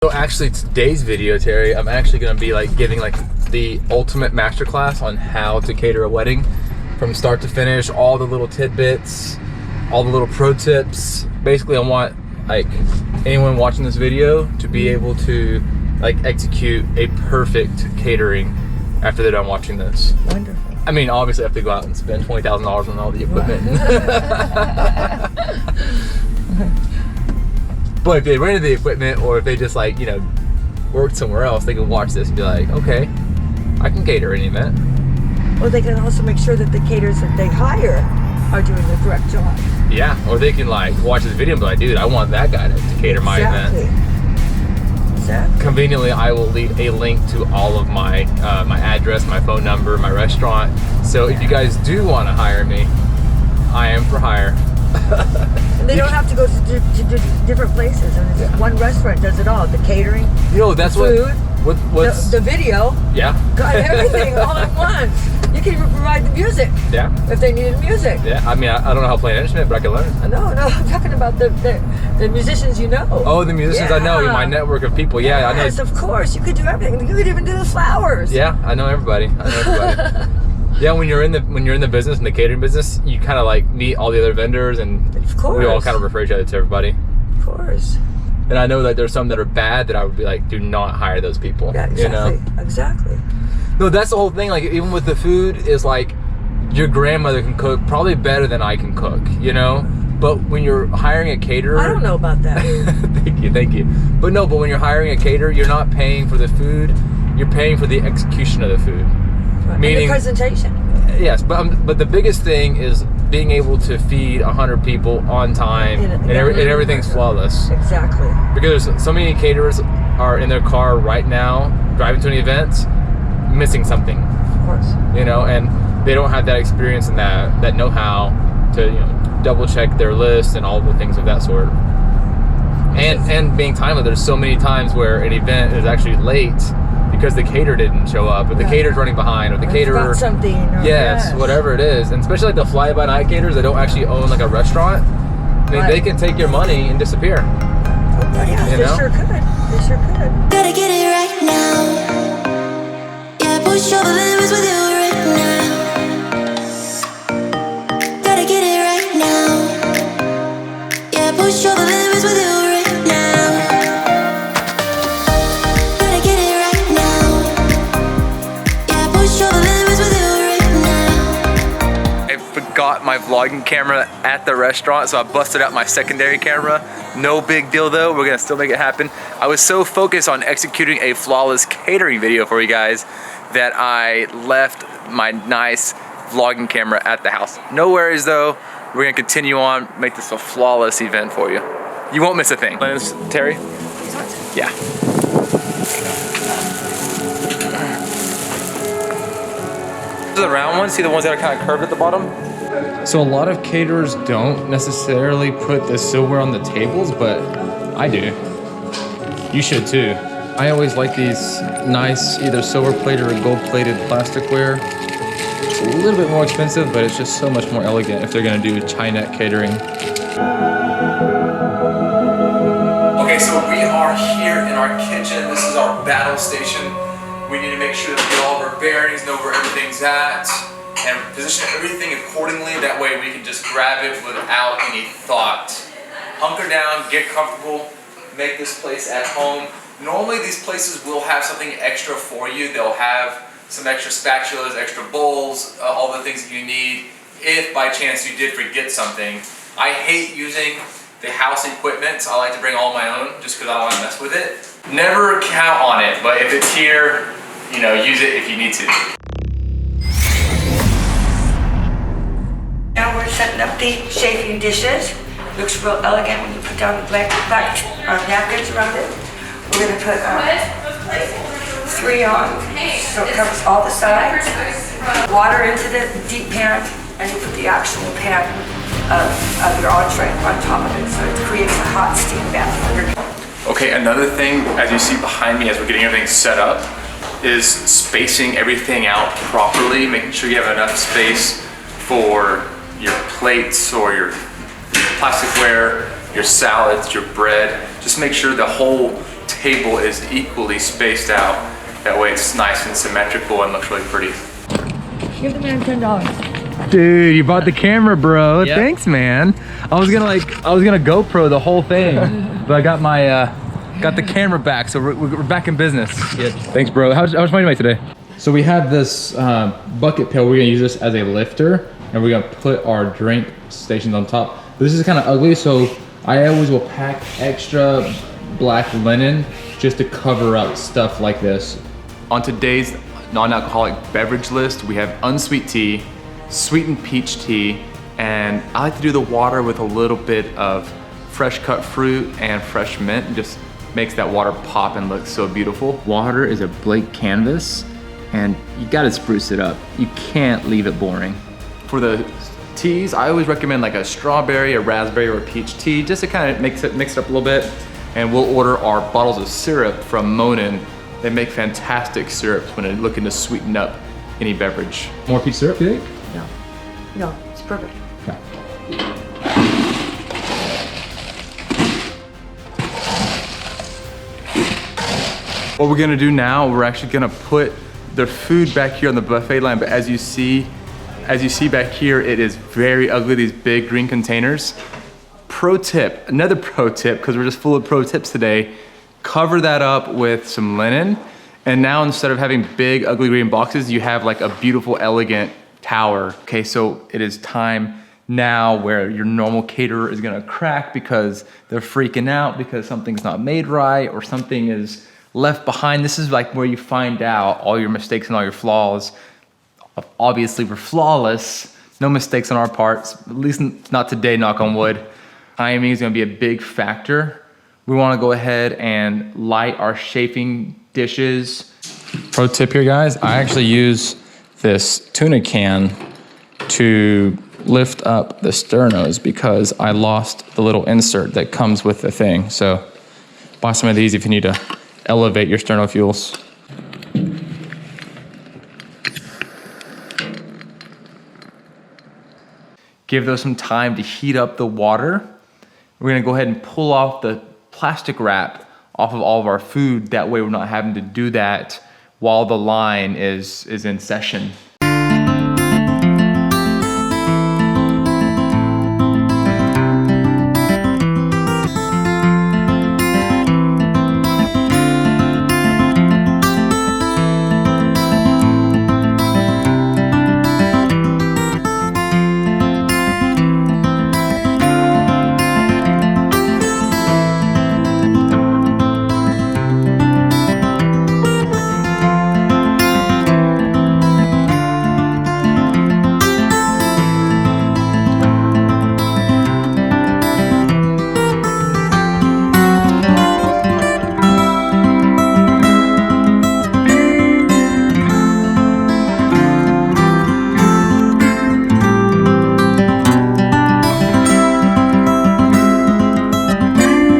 So actually today's video, Terry, I'm actually going to be like giving like the ultimate masterclass on how to cater a wedding from start to finish, all the little tidbits, all the little pro tips. Basically, I want like anyone watching this video to be able to like execute a perfect catering after they're done watching this. Wonderful. I mean, obviously I have to go out and spend $20,000 on all the equipment. But if they rented the equipment, or if they just like, you know, worked somewhere else, they can watch this and be like, okay, I can cater any event. Well, they can also make sure that the caterers that they hire are doing the correct job. Yeah, or they can like watch this video and be like, dude, I want that guy to cater my event. Exactly. Conveniently, I will leave a link to all of my my address, my phone number, my restaurant. So if you guys do want to hire me, I am for hire. And they don't have to go to different places. I mean, yeah. One restaurant does it all. The catering, that's the food, what's the video. Yeah. Got everything all at once. You can even provide the music. Yeah. If they needed music. Yeah. I mean, I don't know how to play an instrument, but I can learn. No, I'm talking about the musicians you know. Oh, the musicians I know in my network of people. Yeah, I know. Yes, of course. You could do everything. You could even do the flowers. Yeah, I know everybody. Yeah, when you're in the business, in the catering business, you kind of like meet all the other vendors, and of course, we all kind of refer each other to everybody. Of course. And I know that there's some that are bad that I would be like, do not hire those people. Yeah, exactly. You know? Exactly. No, that's the whole thing. Like, even with the food, is like your grandmother can cook probably better than I can cook. You know. But when you're hiring a caterer, I don't know about that. Thank you. But when you're hiring a caterer, you're not paying for the food. You're paying for the execution of the food. Meaning, and the presentation. Yes, but the biggest thing is being able to feed 100 people on time, and everything's flawless. Exactly. Because so many caterers are in their car right now, driving to an event, missing something. Of course. You know, and they don't have that experience and that know-how to double check their list and all the things of that sort. And being timely, there's so many times where an event is actually late because the caterer didn't show up, or the caterer's running behind, or the caterer something. Yes, whatever it is. And especially like the fly-by-night caterers that don't actually own like a restaurant, I mean, they can take your money and disappear. Yeah, they sure could. They sure could. Gotta get it right now. Yeah, push over the limits with you right now. Gotta get it right now. Yeah, push over the limits with you right now. Got my vlogging camera at the restaurant, so I busted out my secondary camera. No big deal though, we're gonna still make it happen. I was so focused on executing a flawless catering video for you guys that I left my nice vlogging camera at the house. No worries though, we're gonna continue on, make this a flawless event for you. You won't miss a thing. My name's Terry. Yeah. This is the round one, see the ones that are kind of curved at the bottom? So a lot of caterers don't necessarily put the silverware on the tables, but I do. You should too. I always like these nice either silver plated or gold plated plasticware. It's a little bit more expensive, but it's just so much more elegant if they're gonna do Chinette catering. Okay, so we are here in our kitchen. This is our battle station. We need to make sure that we get all of our bearings, know where everything's at, and position everything accordingly. That way we can just grab it without any thought. Hunker down, get comfortable, make this place at home. Normally these places will have something extra for you. They'll have some extra spatulas, extra bowls, all the things that you need if by chance you did forget something. I hate using the house equipment, so I like to bring all my own just because I don't want to mess with it. Never count on it, but if it's here, use it if you need to. Now we're setting up the chafing dishes. Looks real elegant when you put down the black napkins around it. We're going to put 3 on, so it covers all the sides. Water into the deep pan, and you put the actual pan of your entree on top of it, so it creates a hot steam bath underneath. Okay, another thing, as you see behind me as we're getting everything set up, is spacing everything out properly, making sure you have enough space for your plates or your plasticware, your salads, your bread. Just make sure the whole table is equally spaced out. That way it's nice and symmetrical and looks really pretty. Give the man $10. Dude, you bought the camera, bro. Yep. Thanks, man. I was gonna GoPro the whole thing, but I got my got the camera back, so we're back in business. Good. Thanks, bro. How much money do you make today? So we have this bucket pail. We're gonna use this as a lifter, and we're gonna put our drink stations on top. But this is kind of ugly, so I always will pack extra black linen just to cover up stuff like this. On today's non-alcoholic beverage list, we have unsweet tea, sweetened peach tea, and I like to do the water with a little bit of fresh cut fruit and fresh mint. It just makes that water pop and look so beautiful. Water is a blank canvas, and you gotta spruce it up. You can't leave it boring. For the teas, I always recommend like a strawberry, a raspberry, or a peach tea, just to kind of mix it up a little bit. And we'll order our bottles of syrup from Monin. They make fantastic syrups when they're looking to sweeten up any beverage. More peach syrup, you think? No, it's perfect. Okay. What we're gonna do now, we're actually gonna put the food back here on the buffet line, but as you see back here, it is very ugly, these big green containers. Pro tip, another pro tip, because we're just full of pro tips today, cover that up with some linen, and now instead of having big ugly green boxes, you have like a beautiful, elegant tower. Okay, so it is time now where your normal caterer is gonna crack because they're freaking out because something's not made right or something is left behind. This is like where you find out all your mistakes and all your flaws. Obviously, we're flawless, no mistakes on our parts, at least not today, knock on wood. Timing is gonna be a big factor. We wanna go ahead and light our chafing dishes. Pro tip here, guys, I actually use this tuna can to lift up the sternos because I lost the little insert that comes with the thing. So buy some of these if you need to elevate your sterno fuels. Give those some time to heat up the water. We're gonna go ahead and pull off the plastic wrap off of all of our food. That way we're not having to do that while the line is in session.